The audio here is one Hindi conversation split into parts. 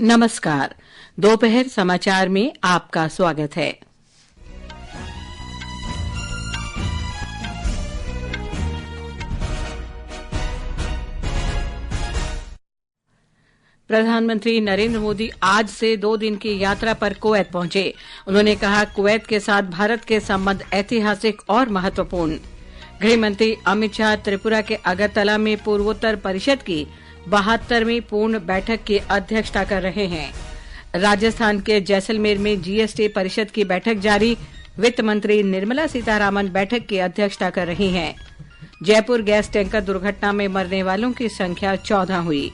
नमस्कार। दोपहर समाचार में आपका स्वागत है। प्रधानमंत्री नरेंद्र मोदी आज से 2 दिन की यात्रा पर कुवैत पहुंचे। उन्होंने कहा, कुवैत के साथ भारत के संबंध ऐतिहासिक और महत्वपूर्ण। गृह मंत्री अमित शाह त्रिपुरा के अगरतला में पूर्वोत्तर परिषद की 72वीं पूर्ण बैठक की अध्यक्षता कर रहे हैं। राजस्थान के जैसलमेर में जीएसटी परिषद की बैठक जारी। वित्त मंत्री निर्मला सीतारामन बैठक की अध्यक्षता कर रही हैं। जयपुर गैस टैंकर दुर्घटना में मरने वालों की संख्या 14 हुई।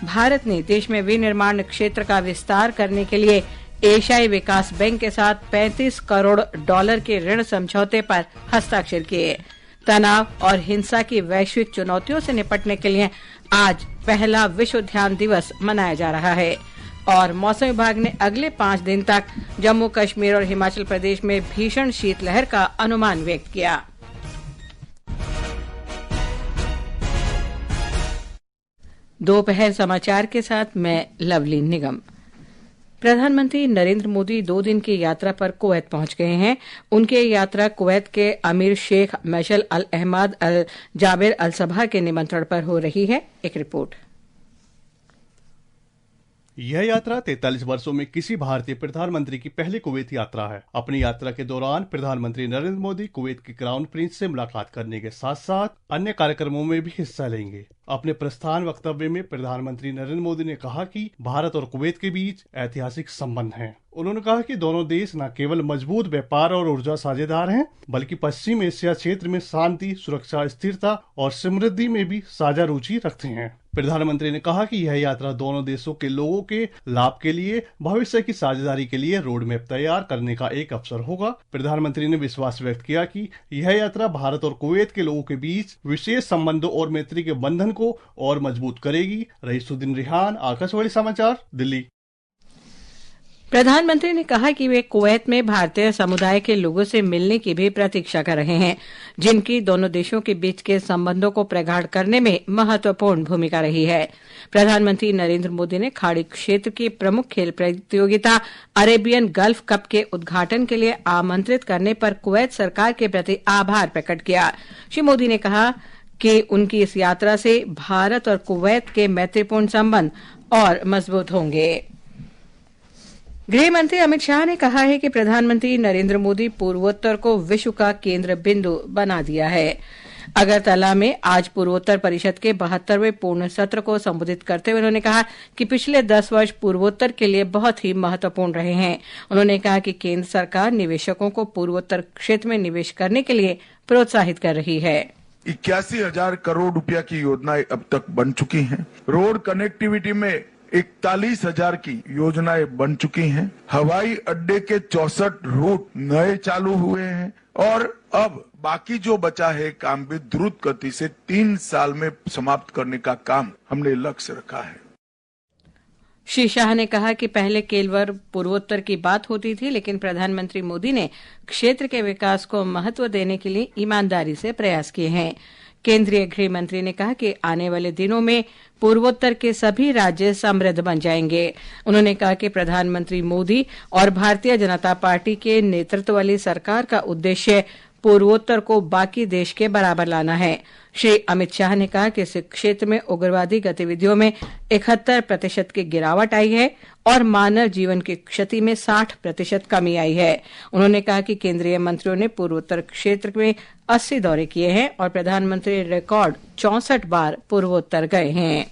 भारत ने देश में विनिर्माण क्षेत्र का विस्तार करने के लिए एशियाई विकास बैंक के साथ $35 करोड़ के ऋण समझौते पर हस्ताक्षर किए। तनाव और हिंसा की वैश्विक चुनौतियों से निपटने के लिए आज पहला विश्व ध्यान दिवस मनाया जा रहा है। और मौसम विभाग ने अगले 5 दिन तक जम्मू कश्मीर और हिमाचल प्रदेश में भीषण शीतलहर का अनुमान व्यक्त किया। दोपहर समाचार के साथ मैं लवली निगम। प्रधानमंत्री नरेंद्र मोदी 2 दिन की यात्रा पर कुवैत पहुंच गए हैं। उनकी यात्रा कुवैत के अमीर शेख मैशल अल अहमद अल जाबिर अल सबा के निमंत्रण पर हो रही है। एक रिपोर्ट। यह यात्रा 43 वर्षों में किसी भारतीय प्रधानमंत्री की पहली कुवैत यात्रा है। अपनी यात्रा के दौरान प्रधानमंत्री नरेंद्र मोदी कुवैत के क्राउन प्रिंस से मुलाकात करने के साथ साथ अन्य कार्यक्रमों में भी हिस्सा लेंगे। अपने प्रस्थान वक्तव्य में प्रधानमंत्री नरेंद्र मोदी ने कहा कि भारत और कुवैत के बीच ऐतिहासिक संबंध हैं। उन्होंने कहा कि दोनों देश न केवल मजबूत व्यापार और ऊर्जा साझेदार हैं, बल्कि पश्चिम एशिया क्षेत्र में शांति, सुरक्षा, स्थिरता और समृद्धि में भी साझा रुचि रखते हैं। प्रधानमंत्री ने कहा कि यह यात्रा दोनों देशों के लोगों के लाभ के लिए भविष्य की साझेदारी के लिए रोड मैप तैयार करने का एक अवसर होगा। प्रधानमंत्री ने विश्वास व्यक्त किया कि यह यात्रा भारत और कुवैत के लोगों के बीच विशेष संबंधों और मैत्री के बंधन को और मजबूत करेगी। रईसुद्दीन रिहान, आकाशवाणी समाचार, दिल्ली। प्रधानमंत्री ने कहा कि वे कुवैत में भारतीय समुदाय के लोगों से मिलने की भी प्रतीक्षा कर रहे हैं, जिनकी दोनों देशों के बीच के संबंधों को प्रगाढ़ करने में महत्वपूर्ण भूमिका रही है। प्रधानमंत्री नरेंद्र मोदी ने खाड़ी क्षेत्र की प्रमुख खेल प्रतियोगिता अरेबियन गल्फ कप के उद्घाटन के लिए आमंत्रित करने पर कुवैत सरकार के प्रति आभार प्रकट किया। श्री मोदी ने कहा कि उनकी इस यात्रा से भारत और कुवैत के मैत्रीपूर्ण संबंध और मजबूत होंगे। गृह मंत्री अमित शाह ने कहा है कि प्रधानमंत्री नरेंद्र मोदी पूर्वोत्तर को विश्व का केंद्र बिंदु बना दिया है। अगरतला में आज पूर्वोत्तर परिषद के 72वें पूर्ण सत्र को संबोधित करते हुए उन्होंने कहा कि पिछले 10 वर्ष पूर्वोत्तर के लिए बहुत ही महत्वपूर्ण रहे हैं। उन्होंने कहा कि केंद्र सरकार निवेशकों को पूर्वोत्तर क्षेत्र में निवेश करने के लिए प्रोत्साहित कर रही है। 81,000 करोड़ रुपया की योजनाएं अब तक बन चुकी हैं। रोड कनेक्टिविटी में 41,000 की योजनाएं बन चुकी हैं। हवाई अड्डे के 64 रूट नए चालू हुए हैं और अब बाकी जो बचा है काम भी द्रुत गति से 3 साल में समाप्त करने का काम हमने लक्ष्य रखा है। श्री शाह ने कहा कि पहले केवल पूर्वोत्तर की बात होती थी, लेकिन प्रधानमंत्री मोदी ने क्षेत्र के विकास को महत्व देने के लिए ईमानदारी से प्रयास किए हैं। केंद्रीय गृह मंत्री ने कहा कि आने वाले दिनों में पूर्वोत्तर के सभी राज्य समृद्ध बन जाएंगे। उन्होंने कहा कि प्रधानमंत्री मोदी और भारतीय जनता पार्टी के नेतृत्व वाली सरकार का उद्देश्य पूर्वोत्तर को बाकी देश के बराबर लाना है। श्री अमित शाह ने कहा कि इस क्षेत्र में उग्रवादी गतिविधियों में 71% की गिरावट आई है और मानव जीवन की क्षति में 60% कमी आई है। उन्होंने कहा कि केंद्रीय मंत्रियों ने पूर्वोत्तर क्षेत्र में 80 दौरे किए हैं और प्रधानमंत्री रिकॉर्ड 64 बार पूर्वोत्तर गए हैं।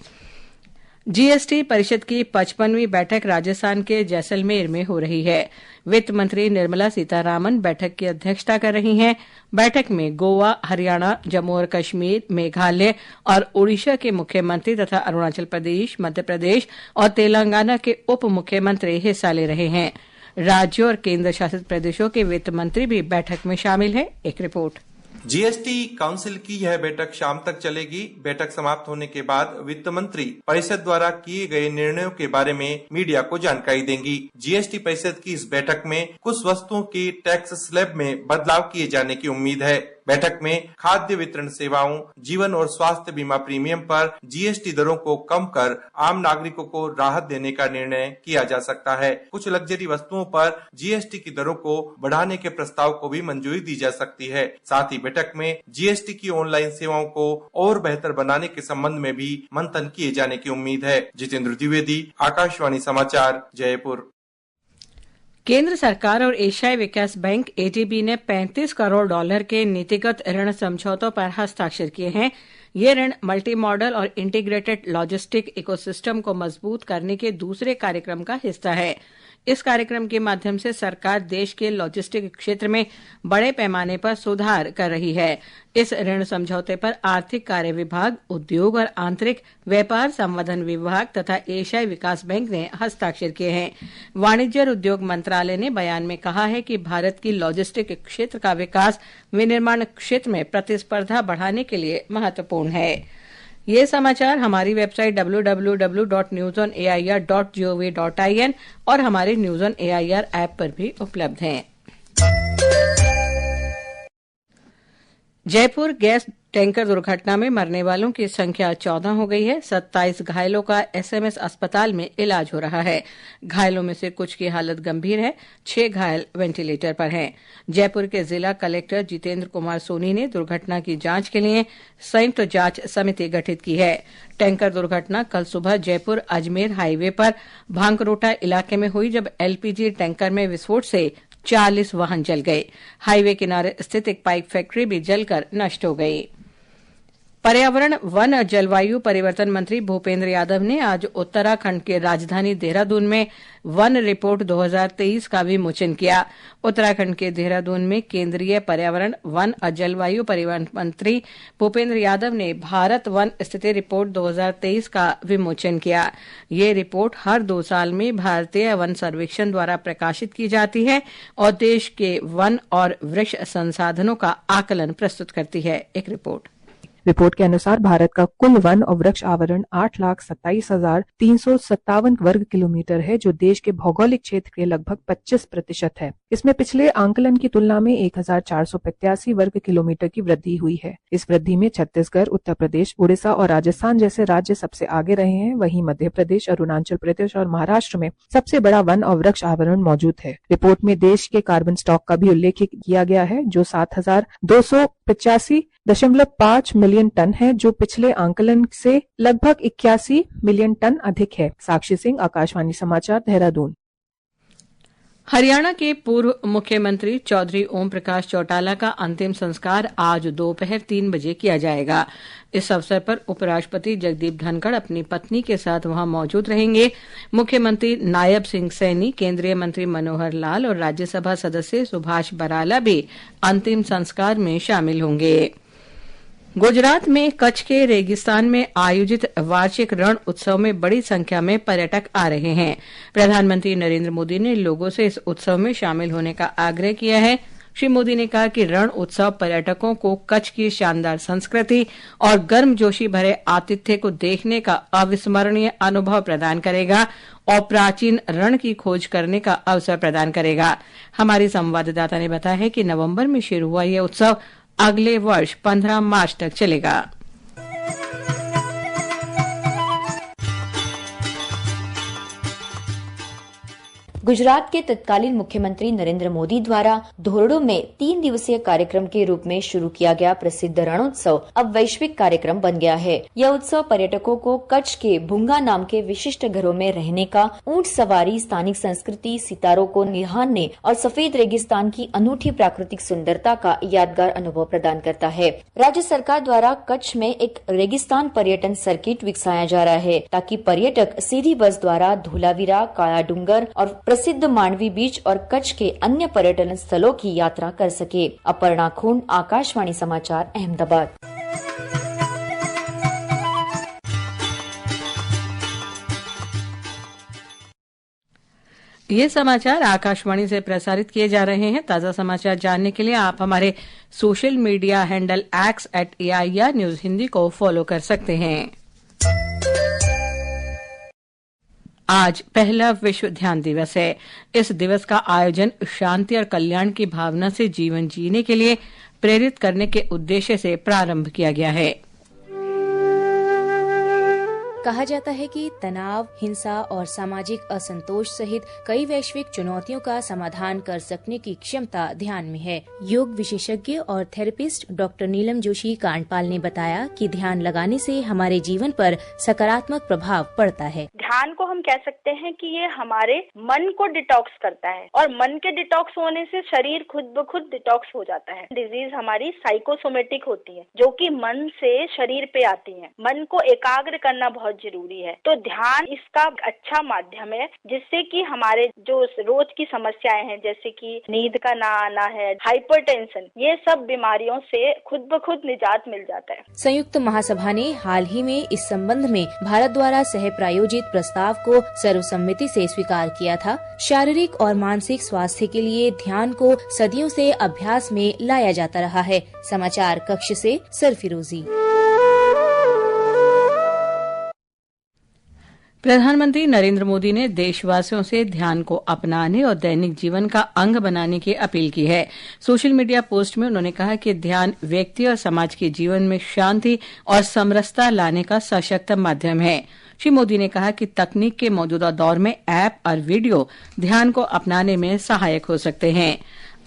जीएसटी परिषद की 55वीं बैठक राजस्थान के जैसलमेर में हो रही है। वित्त मंत्री निर्मला सीतारामन बैठक की अध्यक्षता कर रही हैं। बैठक में गोवा, हरियाणा, जम्मू और कश्मीर, मेघालय और ओडिशा के मुख्यमंत्री तथा अरुणाचल प्रदेश, मध्य प्रदेश और तेलंगाना के उप मुख्यमंत्री हिस्सा ले रहे हैं। राज्यों और केंद्र शासित प्रदेशों के वित्त मंत्री भी बैठक में शामिल हैं। एक रिपोर्ट। जीएसटी काउंसिल की यह बैठक शाम तक चलेगी। बैठक समाप्त होने के बाद वित्त मंत्री परिषद द्वारा किए गए निर्णयों के बारे में मीडिया को जानकारी देंगी। जीएसटी परिषद की इस बैठक में कुछ वस्तुओं की टैक्स स्लैब में बदलाव किए जाने की उम्मीद है। बैठक में खाद्य वितरण सेवाओं, जीवन और स्वास्थ्य बीमा प्रीमियम पर जीएसटी दरों को कम कर आम नागरिकों को राहत देने का निर्णय किया जा सकता है। कुछ लग्जरी वस्तुओं पर जीएसटी की दरों को बढ़ाने के प्रस्ताव को भी मंजूरी दी जा सकती है। साथ ही बैठक में जीएसटी की ऑनलाइन सेवाओं को और बेहतर बनाने के संबंध में भी मंथन किए जाने की उम्मीद है। जितेंद्र द्विवेदी, आकाशवाणी समाचार, जयपुर। केंद्र सरकार और एशियाई विकास बैंक एडीबी ने $35 करोड़ के नीतिगत ऋण समझौतों पर हस्ताक्षर किए हैं। ये ऋण मल्टी मॉडल और इंटीग्रेटेड लॉजिस्टिक इकोसिस्टम को मजबूत करने के दूसरे कार्यक्रम का हिस्सा है। इस कार्यक्रम के माध्यम से सरकार देश के लॉजिस्टिक क्षेत्र में बड़े पैमाने पर सुधार कर रही है। इस ऋण समझौते पर आर्थिक कार्य विभाग, उद्योग और आंतरिक व्यापार संवर्धन विभाग तथा एशियाई विकास बैंक ने हस्ताक्षर किए हैं। वाणिज्य और उद्योग मंत्रालय ने बयान में कहा है कि भारत की लॉजिस्टिक क्षेत्र का विकास विनिर्माण क्षेत्र में प्रतिस्पर्धा बढ़ाने के लिए महत्वपूर्ण है। ये समाचार हमारी वेबसाइट www.newsonair.gov.in और हमारे न्यूज ऑन एआईआर ऐप पर भी उपलब्ध हैं। जयपुर गैस टैंकर दुर्घटना में मरने वालों की संख्या 14 हो गई है। 27 घायलों का एसएमएस अस्पताल में इलाज हो रहा है। घायलों में से कुछ की हालत गंभीर है, 6 घायल वेंटिलेटर पर हैं। जयपुर के जिला कलेक्टर जितेंद्र कुमार सोनी ने दुर्घटना की जांच के लिए संयुक्त जांच समिति गठित की है। टैंकर दुर्घटना कल सुबह जयपुर अजमेर हाईवे पर भांकरोटा इलाके में हुई, जब एलपीजी टैंकर में विस्फोट से 40 वाहन जल गए। हाईवे किनारे स्थित एक पाइप फैक्ट्री भी जलकर नष्ट हो गई। पर्यावरण, वन और जलवायु परिवर्तन मंत्री भूपेंद्र यादव ने आज उत्तराखंड के राजधानी देहरादून में वन रिपोर्ट 2023 का विमोचन किया। उत्तराखंड के देहरादून में केंद्रीय पर्यावरण, वन और जलवायु परिवर्तन मंत्री भूपेंद्र यादव ने भारत वन स्थिति रिपोर्ट 2023 का विमोचन किया। ये रिपोर्ट हर 2 साल में भारतीय वन सर्वेक्षण द्वारा प्रकाशित की जाती है और देश के वन और वृक्ष संसाधनों का आकलन प्रस्तुत करती है। एक रिपोर्ट के अनुसार भारत का कुल वन और वृक्ष आवरण 8,27,357 वर्ग किलोमीटर है, जो देश के भौगोलिक क्षेत्र के लगभग 25% है। इसमें पिछले आंकलन की तुलना में 1,485 वर्ग किलोमीटर की वृद्धि हुई है। इस वृद्धि में छत्तीसगढ़, उत्तर प्रदेश, उड़ीसा और राजस्थान जैसे राज्य सबसे आगे रहे हैं। वहीं मध्य प्रदेश, अरुणाचल प्रदेश और महाराष्ट्र में सबसे बड़ा वन और वृक्ष आवरण मौजूद है। रिपोर्ट में देश के कार्बन स्टॉक का भी उल्लेख किया गया है, जो 7,285.5 मिलियन टन है, जो पिछले आंकलन से लगभग 81 मिलियन टन अधिक है। साक्षी सिंह, आकाशवाणी समाचार, देहरादून। हरियाणा के पूर्व मुख्यमंत्री चौधरी ओम प्रकाश चौटाला का अंतिम संस्कार आज दोपहर 3 बजे किया जाएगा। इस अवसर पर उपराष्ट्रपति जगदीप धनखड़ अपनी पत्नी के साथ वहां मौजूद रहेंगे। मुख्यमंत्री नायब सिंह सैनी, केंद्रीय मंत्री मनोहर लाल और राज्यसभा सदस्य सुभाष बराला भी अंतिम संस्कार में शामिल होंगे। गुजरात में कच्छ के रेगिस्तान में आयोजित वार्षिक रण उत्सव में बड़ी संख्या में पर्यटक आ रहे हैं। प्रधानमंत्री नरेंद्र मोदी ने लोगों से इस उत्सव में शामिल होने का आग्रह किया है। श्री मोदी ने कहा कि रण उत्सव पर्यटकों को कच्छ की शानदार संस्कृति और गर्मजोशी भरे आतिथ्य को देखने का अविस्मरणीय अनुभव प्रदान करेगा और प्राचीन रण की खोज करने का अवसर प्रदान करेगा। हमारी संवाददाता ने बताया है कि नवंबर में शुरू हुआ यह उत्सव अगले वर्ष 15 मार्च तक चलेगा। गुजरात के तत्कालीन मुख्यमंत्री नरेंद्र मोदी द्वारा धोरडो में 3 दिवसीय कार्यक्रम के रूप में शुरू किया गया प्रसिद्ध रणोत्सव अब वैश्विक कार्यक्रम बन गया है। यह उत्सव पर्यटकों को कच्छ के भुंगा नाम के विशिष्ट घरों में रहने का, ऊंट सवारी, स्थानिक संस्कृति, सितारों को निहारने और सफेद रेगिस्तान की अनूठी प्राकृतिक सुंदरता का यादगार अनुभव प्रदान करता है। राज्य सरकार द्वारा कच्छ में एक रेगिस्तान पर्यटन सर्किट विकसाया जा रहा है, ताकि पर्यटक सीधी बस द्वारा धोलावीरा, काला डूंगर और प्रसिद्ध मांडवी बीच और कच्छ के अन्य पर्यटन स्थलों की यात्रा कर सके। अपर्णा खून, आकाशवाणी समाचार, अहमदाबाद। ये समाचार आकाशवाणी से प्रसारित किए जा रहे हैं। ताजा समाचार जानने के लिए आप हमारे social media handle @AIR news Hindi को फॉलो कर सकते हैं। आज पहला विश्व ध्यान दिवस है। इस दिवस का आयोजन शांति और कल्याण की भावना से जीवन जीने के लिए प्रेरित करने के उद्देश्य से प्रारंभ किया गया है। कहा जाता है कि तनाव, हिंसा और सामाजिक असंतोष सहित कई वैश्विक चुनौतियों का समाधान कर सकने की क्षमता ध्यान में है। योग विशेषज्ञ और थेरेपिस्ट डॉक्टर नीलम जोशी कांडपाल ने बताया कि ध्यान लगाने से हमारे जीवन पर सकारात्मक प्रभाव पड़ता है। ध्यान को हम कह सकते हैं कि ये हमारे मन को डिटॉक्स करता है और मन के डिटॉक्स होने से शरीर खुद ब खुद डिटॉक्स हो जाता है। डिजीज हमारी साइकोसोमेटिक होती है जो कि मन से शरीर पे आती है। मन को एकाग्र करना बहुत जरूरी है, तो ध्यान इसका अच्छा माध्यम है जिससे कि हमारे जो रोज की समस्याएं हैं जैसे कि नींद का ना आना है, हाइपरटेंशन, ये सब बीमारियों से खुद ब खुद निजात मिल जाता है। संयुक्त महासभा ने हाल ही में इस संबंध में भारत द्वारा सह प्रायोजित प्रस्ताव को सर्वसम्मति से स्वीकार किया था। शारीरिक और मानसिक स्वास्थ्य के लिए ध्यान को सदियों से अभ्यास में लाया जाता रहा है। समाचार कक्ष से सरफिरोजी। प्रधानमंत्री नरेंद्र मोदी ने देशवासियों से ध्यान को अपनाने और दैनिक जीवन का अंग बनाने की अपील की है। सोशल मीडिया पोस्ट में उन्होंने कहा कि ध्यान व्यक्ति और समाज के जीवन में शांति और समरसता लाने का सशक्त माध्यम है। श्री मोदी ने कहा कि तकनीक के मौजूदा दौर में ऐप और वीडियो ध्यान को अपनाने में सहायक हो सकते हैं।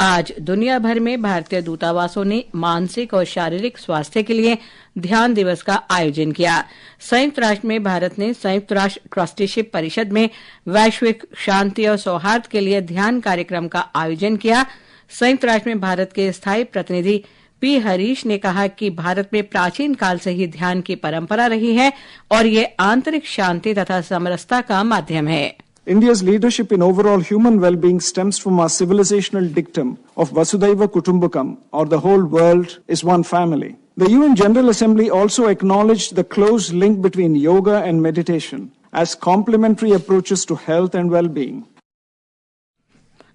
आज दुनिया भर में भारतीय दूतावासों ने मानसिक और शारीरिक स्वास्थ्य के लिए ध्यान दिवस का आयोजन किया। संयुक्त राष्ट्र में भारत ने संयुक्त राष्ट्र ट्रस्टीशिप परिषद में वैश्विक शांति और सौहार्द के लिए ध्यान कार्यक्रम का आयोजन किया। संयुक्त राष्ट्र में भारत के स्थायी प्रतिनिधि पी हरीश ने कहा कि भारत में प्राचीन काल से ही ध्यान की परंपरा रही है और ये आंतरिक शांति तथा समरसता का माध्यम है। India's leadership in overall human well-being stems from our civilizational dictum of Vasudhaiva Kutumbakam, or the whole world is one family. The UN General Assembly also acknowledged the close link between yoga and meditation as complementary approaches to health and well-being.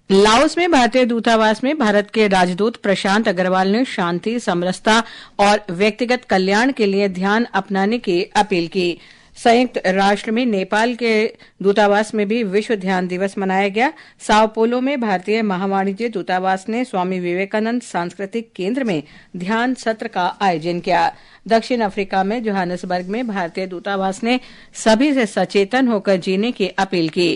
Laos में भारतीय दूतावास में भारत के राजदूत प्रशांत अग्रवाल ने शांति, समरसता और व्यक्तिगत कल्याण के लिए ध्यान अपनाने की अपील की। संयुक्त राष्ट्र में नेपाल के दूतावास में भी विश्व ध्यान दिवस मनाया गया। साओ पोलो में भारतीय महावाणिज्य दूतावास ने स्वामी विवेकानंद सांस्कृतिक केंद्र में ध्यान सत्र का आयोजन किया। दक्षिण अफ्रीका में जोहानिसबर्ग में भारतीय दूतावास ने सभी से सचेतन होकर जीने की अपील की।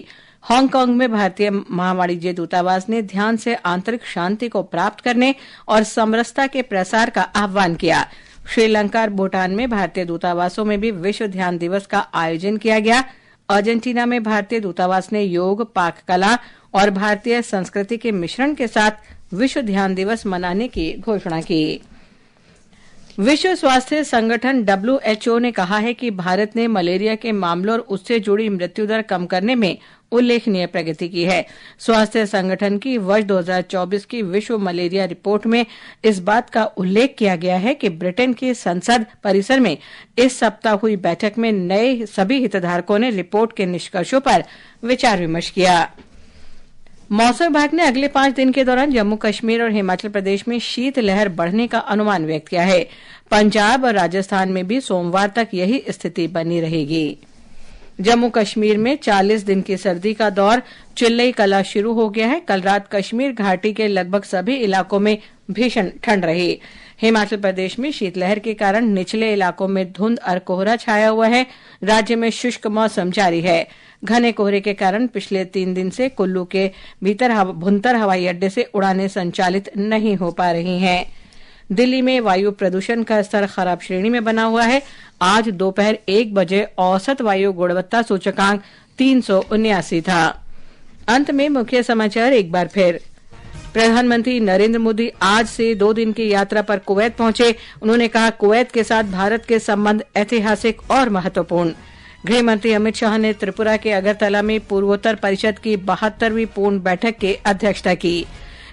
हांगकांग में भारतीय महावाणिज्य दूतावास ने ध्यान से आंतरिक शांति को प्राप्त करने और समरसता के प्रसार का आह्वान किया। श्रीलंका और भूटान में भारतीय दूतावासों में भी विश्व ध्यान दिवस का आयोजन किया गया। अर्जेंटीना में भारतीय दूतावास ने योग, पाक कला और भारतीय संस्कृति के मिश्रण के साथ विश्व ध्यान दिवस मनाने की घोषणा की। विश्व स्वास्थ्य संगठन WHO ने कहा है कि भारत ने मलेरिया के मामलों और उससे जुड़ी मृत्यु दर कम करने में उल्लेखनीय प्रगति की है। स्वास्थ्य संगठन की वर्ष 2024 की विश्व मलेरिया रिपोर्ट में इस बात का उल्लेख किया गया है कि ब्रिटेन की संसद परिसर में इस सप्ताह हुई बैठक में नए सभी हितधारकों ने रिपोर्ट के निष्कर्षों पर विचार विमर्श किया। मौसम विभाग ने अगले 5 दिन के दौरान जम्मू कश्मीर और हिमाचल प्रदेश में शीत लहर बढ़ने का अनुमान व्यक्त किया है। पंजाब और राजस्थान में भी सोमवार तक यही स्थिति बनी रहेगी। जम्मू कश्मीर में 40 दिन की सर्दी का दौर चिल्लई कला शुरू हो गया है। कल रात कश्मीर घाटी के लगभग सभी इलाकों में भीषण ठंड रही। हिमाचल प्रदेश में शीतलहर के कारण निचले इलाकों में धुंध और कोहरा छाया हुआ है। राज्य में शुष्क मौसम जारी है। घने कोहरे के कारण पिछले 3 दिन से कुल्लू के भुंतर हवाई अड्डे से उड़ानें संचालित नहीं हो पा रही हैं। दिल्ली में वायु प्रदूषण का स्तर खराब श्रेणी में बना हुआ है। आज दोपहर 1 बजे औसत वायु गुणवत्ता सूचकांक 379 था। अंत में मुख्य समाचार एक बार फिर। प्रधानमंत्री नरेंद्र मोदी आज से 2 दिन की यात्रा पर कुवैत पहुंचे। उन्होंने कहा कुवैत के साथ भारत के संबंध ऐतिहासिक और महत्वपूर्ण। गृह मंत्री अमित शाह ने त्रिपुरा के अगरतला में पूर्वोत्तर परिषद की 72वीं पूर्ण बैठक की अध्यक्षता की।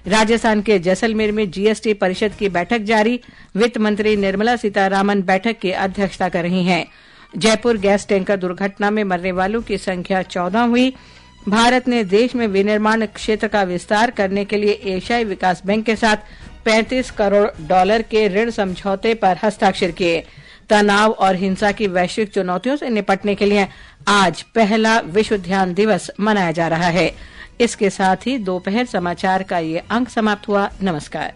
राजस्थान के जैसलमेर में जीएसटी परिषद की बैठक जारी। वित्त मंत्री निर्मला सीतारामन बैठक की अध्यक्षता कर रही हैं। जयपुर गैस टैंकर दुर्घटना में मरने वालों की संख्या 14 हुई। भारत ने देश में विनिर्माण क्षेत्र का विस्तार करने के लिए एशियाई विकास बैंक के साथ $35 करोड़ के ऋण समझौते पर हस्ताक्षर किए। तनाव और हिंसा की वैश्विक चुनौतियों से निपटने के लिए आज पहला विश्व ध्यान दिवस मनाया जा रहा है। इसके साथ ही दोपहर समाचार का ये अंक समाप्त हुआ। नमस्कार।